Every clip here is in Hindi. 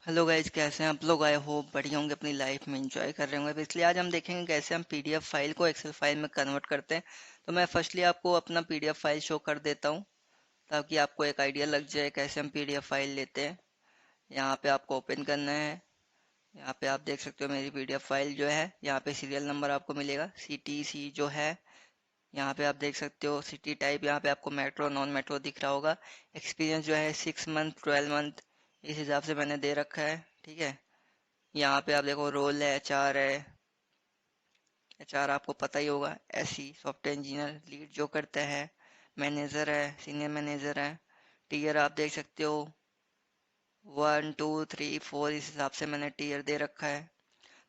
हेलो गाइज, कैसे हैं आप लोग। आई होप बढ़िया होंगे, अपनी लाइफ में एंजॉय कर रहे होंगे। तो इसलिए आज हम देखेंगे कैसे हम पीडीएफ फाइल को एक्सेल फाइल में कन्वर्ट करते हैं। तो मैं फर्स्टली आपको अपना पीडीएफ फाइल शो कर देता हूँ ताकि आपको एक आइडिया लग जाए कैसे हम पीडीएफ फाइल लेते हैं। यहाँ पे आपको ओपन करना है। यहाँ पे आप देख सकते हो मेरी पीडीएफ फाइल जो है, यहाँ पे सीरियल नंबर आपको मिलेगा CTC जो है। यहाँ पे आप देख सकते हो सिटी टाइप, यहाँ पे आपको मेट्रो नॉन मेट्रो दिख रहा होगा। एक्सपीरियंस जो है 6 मंथ 12 मंथ, इस हिसाब से मैंने दे रखा है। ठीक है। यहाँ पे आप देखो रोल है, HR है। HR आपको पता ही होगा, SE सॉफ्टवेयर इंजीनियर लीड जो करता है। मैनेजर है, सीनियर मैनेजर है। टीयर आप देख सकते हो 1 2 3 4, इस हिसाब से मैंने टीयर दे रखा है।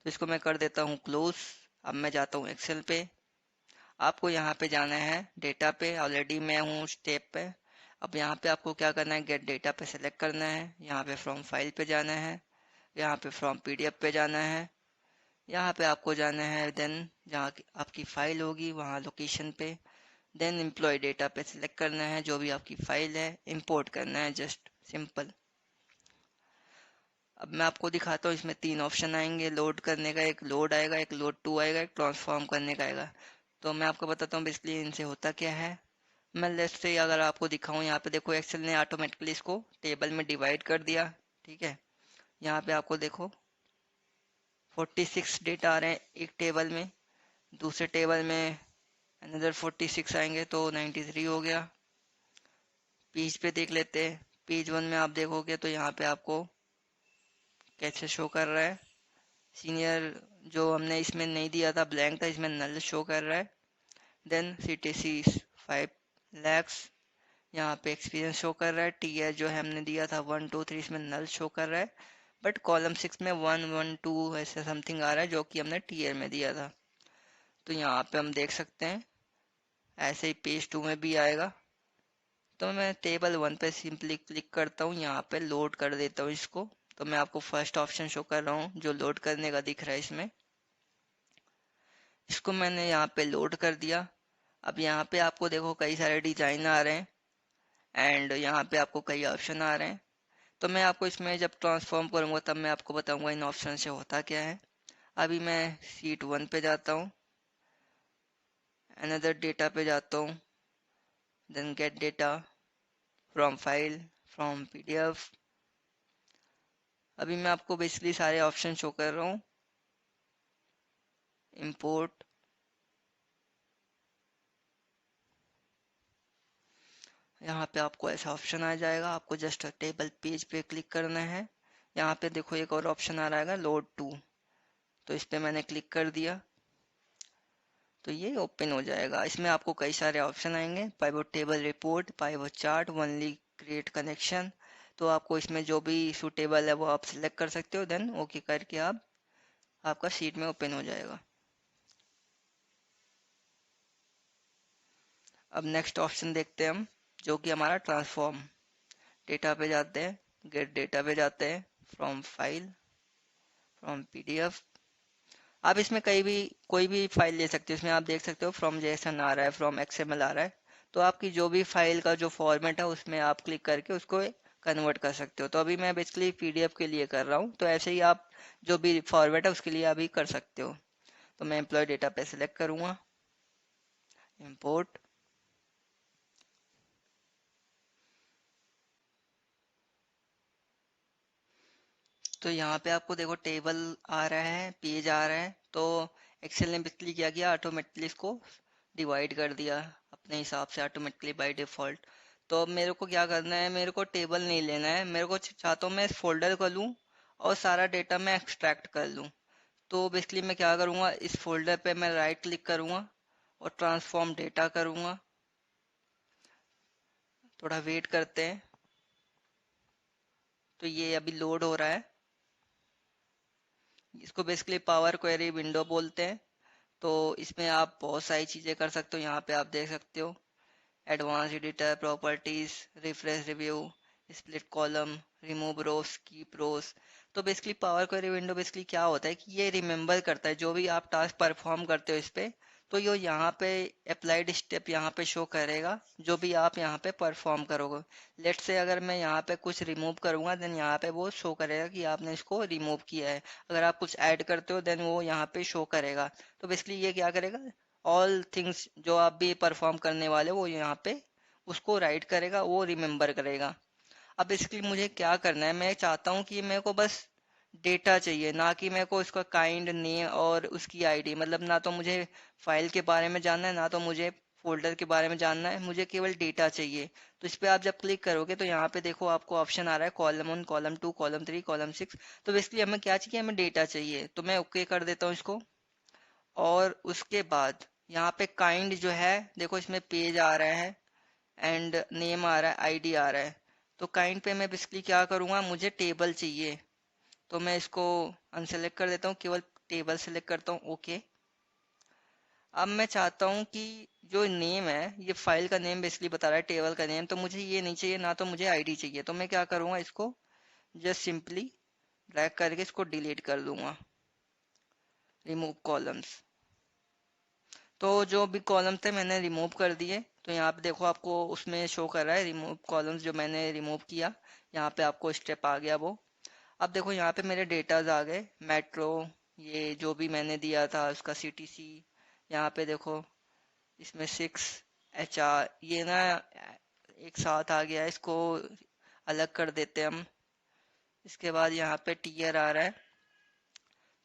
तो इसको मैं कर देता हूँ क्लोज। अब मैं जाता हूँ एक्सेल पे। आपको यहाँ पे जाना है डेटा पे, ऑलरेडी मैं हूँ स्टेप पे। अब यहाँ पे आपको क्या करना है, गेट डेटा पे सेलेक्ट करना है। यहाँ पे फ्रॉम फाइल पे जाना है। यहाँ पे फ्रॉम PDF पे जाना है। यहाँ पे आपको जाना है देन जहाँ आपकी फाइल होगी वहाँ लोकेशन पे। देन एम्प्लॉय डेटा पे सिलेक्ट करना है, जो भी आपकी फाइल है इंपोर्ट करना है, जस्ट सिंपल। अब मैं आपको दिखाता हूँ, इसमें 3 ऑप्शन आएंगे लोड करने का। एक लोड आएगा, एक लोड टू आएगा, एक ट्रांसफॉर्म करने का आएगा। तो मैं आपको बताता हूँ बेसिकली इनसे होता क्या है। मैं लेट्स से अगर आपको दिखाऊँ, यहाँ पे देखो एक्सेल ने ऑटोमेटिकली इसको टेबल में डिवाइड कर दिया। ठीक है। यहाँ पे आपको देखो 46 डेटा आ रहे हैं एक टेबल में। दूसरे टेबल में अनदर 46 आएंगे तो 93 हो गया। पेज पे देख लेते हैं। पेज 1 में आप देखोगे तो यहाँ पे आपको कैसे शो कर रहा है। सीनियर जो हमने इसमें नहीं दिया था, ब्लैंक था, इसमें नल शो कर रहा है। देन CTC 5 lakhs, यहाँ पे एक्सपीरियंस शो कर रहा है। टीयर जो है हमने दिया था 1 2 3, इसमें नल शो कर रहा है। बट कॉलम 6 में 1 1 2 ऐसा समथिंग आ रहा है जो कि हमने टीयर में दिया था। तो यहाँ पे हम देख सकते हैं ऐसे ही पेज 2 में भी आएगा। तो मैं टेबल 1 पे सिंपली क्लिक करता हूँ, यहाँ पे लोड कर देता हूँ इसको। तो मैं आपको फर्स्ट ऑप्शन शो कर रहा हूँ जो लोड करने का दिख रहा है इसमें। इसको मैंने यहाँ पे लोड कर दिया। अब यहाँ पे आपको देखो कई सारे डिजाइन आ रहे हैं एंड यहाँ पे आपको कई ऑप्शन आ रहे हैं। तो मैं आपको इसमें जब ट्रांसफॉर्म करूँगा तब मैं आपको बताऊँगा इन ऑप्शन से होता क्या है। अभी मैं शीट 1 पे जाता हूँ, अनदर डेटा पे जाता हूँ, then get data from file, from PDF। अभी मैं आपको बेसिकली सारे ऑप्शन शो कर रहा हूँ। इंपोर्ट, यहाँ पे आपको ऐसा ऑप्शन आ जाएगा, आपको जस्ट टेबल पेज पे क्लिक करना है। यहाँ पे देखो एक और ऑप्शन आ रहा है लोड टू, तो इस पे मैंने क्लिक कर दिया तो ये ओपन हो जाएगा। इसमें आपको कई सारे ऑप्शन आएंगे, pivot table report, pivot chart, only create connection. तो आपको इसमें जो भी सूटेबल है वो आप सिलेक्ट कर सकते हो, देन ओके करके आप आपका शीट में ओपन हो जाएगा। अब नेक्स्ट ऑप्शन देखते हैं हम, जो कि हमारा ट्रांसफॉर्म। डेटा पे जाते हैं, गेट डेटा पे जाते हैं, फ्रॉम फाइल, फ्रॉम PDF। आप इसमें कहीं भी कोई भी फाइल ले सकते हो। इसमें आप देख सकते हो फ्रॉम JSON आ रहा है, फ्रॉम XML आ रहा है। तो आपकी जो भी फाइल का जो फॉर्मेट है उसमें आप क्लिक करके उसको कन्वर्ट कर सकते हो। तो अभी मैं बेसिकली PDF के लिए कर रहा हूँ, तो ऐसे ही आप जो भी फॉर्मेट है उसके लिए अभी कर सकते हो। तो मैं एम्प्लॉय डेटा पे सिलेक्ट करूँगा, इम्पोर्ट। तो यहाँ पे आपको देखो टेबल आ रहा है, पेज आ रहा है। तो एक्सेल ने बेसिकली क्या किया, ऑटोमेटिकली इसको डिवाइड कर दिया अपने हिसाब से ऑटोमेटिकली बाय डिफॉल्ट। तो अब मेरे को क्या करना है, मेरे को टेबल नहीं लेना है, मेरे को चाहता हूँ मैं इस फोल्डर को लूँ और सारा डेटा मैं एक्सट्रैक्ट कर लूँ। तो बेसिकली मैं क्या करूँगा, इस फोल्डर पे मैं राइट क्लिक करूँगा और ट्रांसफॉर्म डेटा करूँगा। थोड़ा वेट करते हैं। तो ये अभी लोड हो रहा है। इसको बेसिकली पावर क्वेरी विंडो बोलते हैं। तो इसमें आप बहुत सारी चीज़ें कर सकते हो। यहाँ पे आप देख सकते हो advance editor, properties, refresh review, split column, remove rows, keep rows. तो basically power query window basically क्या होता है कि ये रिमेंबर करता है जो भी आप टास्क परफॉर्म करते हो इस पे। तो यो यहाँ पे अप्लाइड स्टेप यहाँ पे शो करेगा जो भी आप यहाँ पे परफॉर्म करोगे। लेट्स से अगर मैं यहाँ पे कुछ रिमूव करूँगा देन यहाँ पे वो शो करेगा कि आपने इसको रिमूव किया है। अगर आप कुछ ऐड करते हो देन वो यहाँ पे शो करेगा। तो बेसिकली ये क्या करेगा, ऑल थिंग्स जो आप भी परफॉर्म करने वाले हो वो यहाँ पे उसको राइट करेगा, वो रिमेम्बर करेगा। अब बेसिकली मुझे क्या करना है, मैं चाहता हूँ कि मेरे को बस डेटा चाहिए, ना कि मेरे को उसका काइंड नेम और उसकी आईडी। मतलब ना तो मुझे फाइल के बारे में जानना है ना तो मुझे फोल्डर के बारे में जानना है, मुझे केवल डेटा चाहिए। तो इस पे आप जब क्लिक करोगे तो यहाँ पे देखो आपको ऑप्शन आ रहा है कॉलम 1, कॉलम 2, कॉलम 3, कॉलम 6। तो बेसिकली हमें क्या चाहिए, हमें डेटा चाहिए। तो मैं ओके कर देता हूँ इसको। और उसके बाद यहाँ पे काइंड जो है देखो इसमें पेज आ रहा है एंड नेम आ रहा है, आईडी आ रहा है। तो काइंड पे मैं बेसिकली क्या करूँगा, मुझे टेबल चाहिए। तो मैं इसको अनसेलेक्ट कर देता हूँ, केवल टेबल सेलेक्ट करता हूँ, ओके। अब मैं चाहता हूँ कि जो नेम है ये फाइल का नेम बेसिकली बता रहा है, टेबल का नेम, तो मुझे ये नहीं चाहिए, ना तो मुझे आईडी चाहिए। तो मैं क्या करूँगा, इसको जस्ट सिंपली ड्रैग करके इसको डिलीट कर दूंगा, रिमूव कॉलम्स। तो जो भी कॉलम थे मैंने रिमूव कर दिए। तो यहाँ पे देखो आपको उसमें शो कर रहा है रिमूव कॉलम्स जो मैंने रिमूव किया। यहाँ पे आपको स्टेप आ गया वो। अब देखो यहाँ पे मेरे डेटाज आ गए, मेट्रो, ये जो भी मैंने दिया था उसका सीटीसी। यहाँ पे देखो इसमें 6 HR ये ना एक साथ आ गया है, इसको अलग कर देते हैं हम। इसके बाद यहाँ पे टीयर आ रहा है।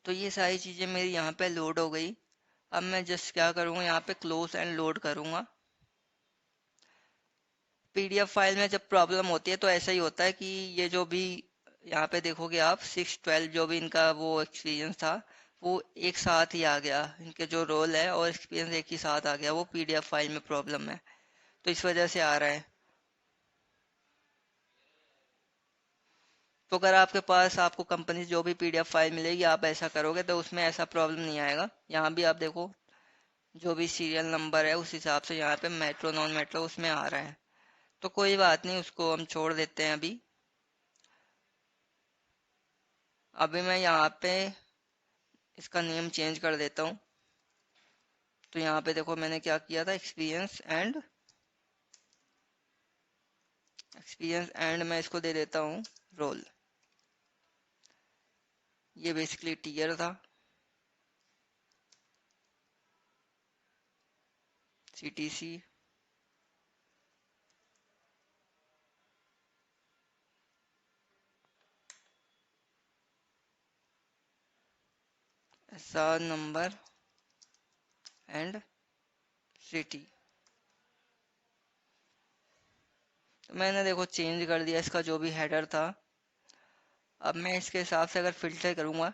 तो ये सारी चीज़ें मेरी यहाँ पे लोड हो गई। अब मैं जस्ट क्या करूँगा, यहाँ पे क्लोज एंड लोड करूँगा। पीडीएफ फाइल में जब प्रॉब्लम होती है तो ऐसा ही होता है कि ये जो भी यहाँ पे देखोगे आप 6-12 जो भी इनका वो एक्सपीरियंस था वो एक साथ ही आ गया। इनके जो रोल है और एक्सपीरियंस एक ही साथ आ गया, वो पीडीएफ फाइल में प्रॉब्लम है तो इस वजह से आ रहा है। तो अगर आपके पास आपको कंपनी से जो भी पीडीएफ फाइल मिलेगी आप ऐसा करोगे तो उसमें ऐसा प्रॉब्लम नहीं आएगा। यहाँ भी आप देखो जो भी सीरियल नंबर है उस हिसाब से यहाँ पे मेट्रो नॉन मेट्रो उसमें आ रहा है। तो कोई बात नहीं, उसको हम छोड़ देते हैं अभी। अभी मैं यहाँ पे इसका नेम चेंज कर देता हूँ। तो यहाँ पे देखो मैंने क्या किया था, एक्सपीरियंस एंड मैं इसको दे देता हूँ रोल। ये बेसिकली टीयर था, CTC. SR number and city. तो मैंने देखो चेंज कर दिया इसका जो भी हेडर था। अब मैं इसके हिसाब से अगर फिल्टर करूँगा,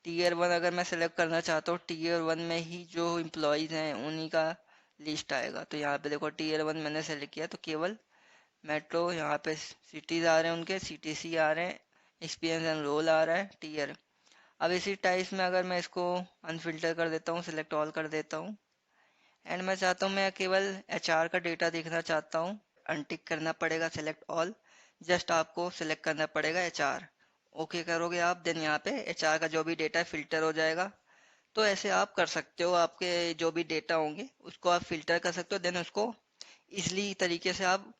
टीयर 1 अगर मैं सेलेक्ट करना चाहता हूँ, टीयर 1 में ही जो एम्प्लॉयज़ हैं उन्हीं का लिस्ट आएगा। तो यहाँ पे देखो टीयर 1 मैंने सेलेक्ट किया तो केवल मेट्रो, यहाँ पे सिटीज़ आ रहे हैं उनके, सीटीसी आ रहे हैं, एक्सपीरियंस एंड रोल आ रहा है, टीयर। अब इसी टाइप्स में अगर मैं इसको अनफिल्टर कर देता हूँ, सिलेक्ट ऑल कर देता हूँ एंड मैं चाहता हूँ मैं केवल एचआर का डेटा देखना चाहता हूँ, अनटिक करना पड़ेगा सेलेक्ट ऑल। जस्ट आपको सेलेक्ट करना पड़ेगा एचआर, ओके करोगे आप देन यहाँ पे एचआर का जो भी डेटा फिल्टर हो जाएगा। तो ऐसे आप कर सकते हो, आपके जो भी डेटा होंगे उसको आप फिल्टर कर सकते हो देन उसको इजली तरीके से आप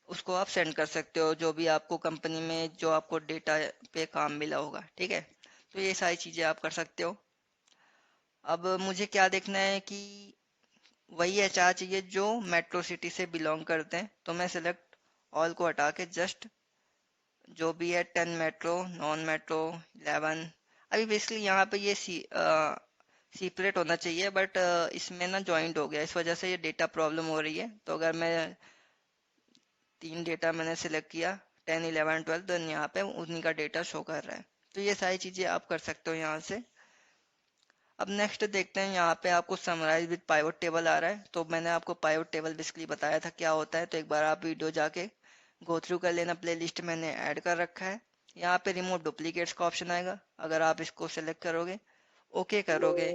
उसको आप सेंड कर सकते हो जो भी आपको कंपनी में जो आपको डेटा पे काम मिला होगा, ठीक है। तो ये सारी चीज़ें आप कर सकते हो। अब मुझे क्या देखना है कि वही एचआर चाहिए जो मेट्रो सिटी से बिलोंग करते हैं। तो मैं सिलेक्ट ऑल को हटा के जस्ट जो भी है 10 मेट्रो, नॉन मेट्रो, 11। अभी बेसिकली यहाँ पे ये सीपरेट होना चाहिए बट इसमें ना जॉइंट हो गया, इस वजह से ये डेटा प्रॉब्लम हो रही है। तो अगर मैं 3 डेटा मैंने सिलेक्ट किया 10, 11, 12, तो यहाँ पे उन्हीं का डेटा शो कर रहा है। तो ये सारी चीज़ें आप कर सकते हो यहाँ से। अब नेक्स्ट देखते हैं, यहाँ पे आपको समराइज विद पाइवट टेबल आ रहा है। तो मैंने आपको पाइवट टेबल बेसिकली बताया था क्या होता है, तो एक बार आप वीडियो जाके गो थ्रू कर लेना, प्लेलिस्ट मैंने ऐड कर रखा है। यहाँ पे रिमूव डुप्लीकेट्स का ऑप्शन आएगा, अगर आप इसको सेलेक्ट करोगे, ओके करोगे,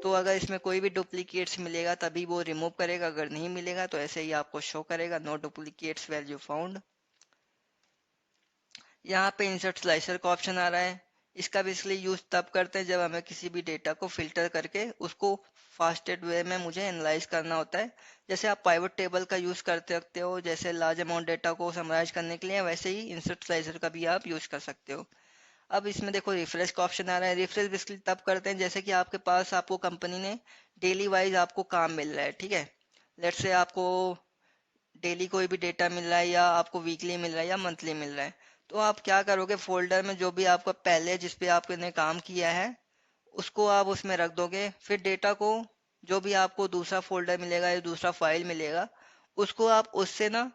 तो अगर इसमें कोई भी डुप्लीकेट्स मिलेगा तभी वो रिमूव करेगा, अगर नहीं मिलेगा तो ऐसे ही आपको शो करेगा नो डुप्लीकेट्स वैल्यू फाउंड। यहाँ पे इंसर्ट स्लाइसर का ऑप्शन आ रहा है। इसका बेसिकली यूज़ तब करते हैं जब हमें किसी भी डेटा को फिल्टर करके उसको फास्टेस्ट वे में मुझे एनालाइज करना होता है। जैसे आप पाइवट टेबल का यूज़ करते रखते हो जैसे लार्ज अमाउंट डेटा को समराइज करने के लिए, वैसे ही इंसर्ट स्लाइसर का भी आप यूज़ कर सकते हो। अब इसमें देखो रिफ्रेश का ऑप्शन आ रहा है। रिफ्रेश बेसिकली तब करते हैं जैसे कि आपके पास आपको कंपनी ने डेली वाइज आपको काम मिल रहा है, ठीक है। लेट्स से आपको डेली कोई भी डेटा मिल रहा है या आपको वीकली मिल रहा है या मंथली मिल रहा है, तो आप क्या करोगे, फोल्डर में जो भी आपका पहले जिस पे आपने काम किया है उसको आप उसमें रख दोगे। फिर डेटा को जो भी आपको दूसरा फोल्डर मिलेगा या दूसरा फाइल मिलेगा उसको आप उससे ना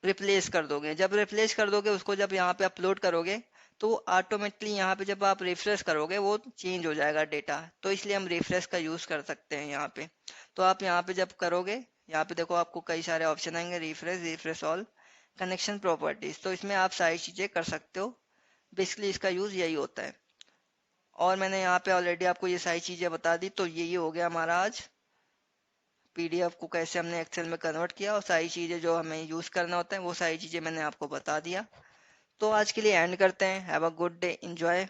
रिप्लेस कर दोगे। जब रिप्लेस कर दोगे उसको, जब यहाँ पे अपलोड करोगे तो ऑटोमेटिकली यहाँ पे जब आप रिफ्रेश करोगे वो चेंज हो जाएगा डेटा। तो इसलिए हम रिफ्रेश का यूज़ कर सकते हैं यहाँ पे। तो आप यहाँ पे जब करोगे, यहाँ पे देखो आपको कई सारे ऑप्शन आएंगे, refresh, refresh all, connection properties, तो इसमें आप सारी चीज़ें कर सकते हो। बेसिकली इसका यूज़ यही होता है। और मैंने यहाँ पे ऑलरेडी आपको ये सारी चीज़ें बता दी। तो ये हो गया हमारा आज पीडीएफ को कैसे हमने एक्सेल में कन्वर्ट किया, और सारी चीज़ें जो हमें यूज़ करना होता है वो सारी चीज़ें मैंने आपको बता दिया। तो आज के लिए एंड करते हैं। Have a good day, enjoy.